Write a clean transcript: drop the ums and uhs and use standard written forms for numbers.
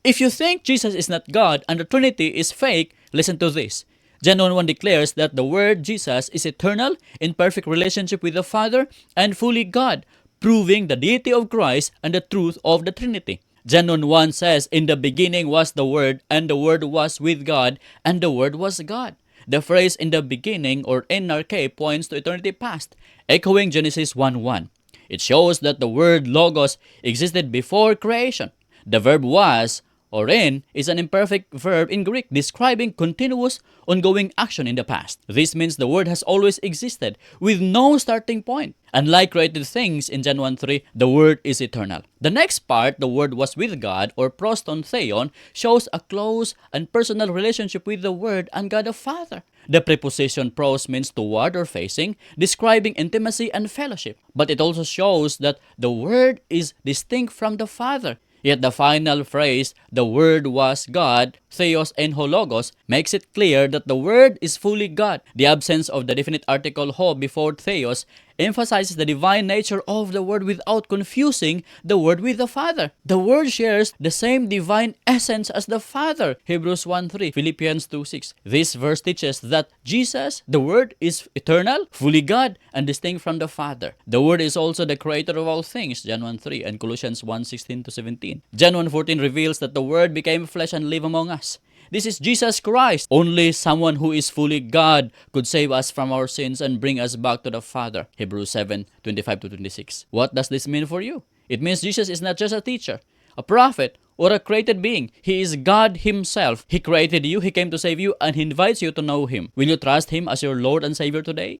If you think Jesus is not God and the Trinity is fake, listen to this. John 1:1 declares that the Word Jesus is eternal, in perfect relationship with the Father, and fully God, proving the deity of Christ and the truth of the Trinity. John 1:1 says, "In the beginning was the Word, and the Word was with God, and the Word was God." The phrase "in the beginning" or in archē points to eternity past, echoing Genesis 1:1. It shows that the word logos existed before creation. The verb was or in is an imperfect verb in Greek describing continuous, ongoing action in the past. This means the word has always existed with no starting point. Unlike created things in John 1:3, the word is eternal. The next part, the word was with God or pros ton Theon, shows a close and personal relationship with the word and God the Father. The preposition pros means toward or facing, describing intimacy and fellowship. But it also shows that the word is distinct from the Father. Yet the final phrase, "the Word was God," Theos and hologos, makes it clear that the Word is fully God. The absence of the definite article ho before Theos emphasizes the divine nature of the Word without confusing the Word with the Father. The Word shares the same divine essence as the Father, Hebrews 1:3, Philippians 2:6. This verse teaches that Jesus, the Word, is eternal, fully God, and distinct from the Father. The Word is also the creator of all things, John 1:3 and Colossians 1:16-17. John 1:14 reveals that the Word became flesh and lived among us. This is Jesus Christ. Only someone who is fully God could save us from our sins and bring us back to the Father. Hebrews 7:25-26. What does this mean for you? It means Jesus is not just a teacher, a prophet, or a created being. He is God Himself. He created you, He came to save you, and He invites you to know Him. Will you trust Him as your Lord and Savior today?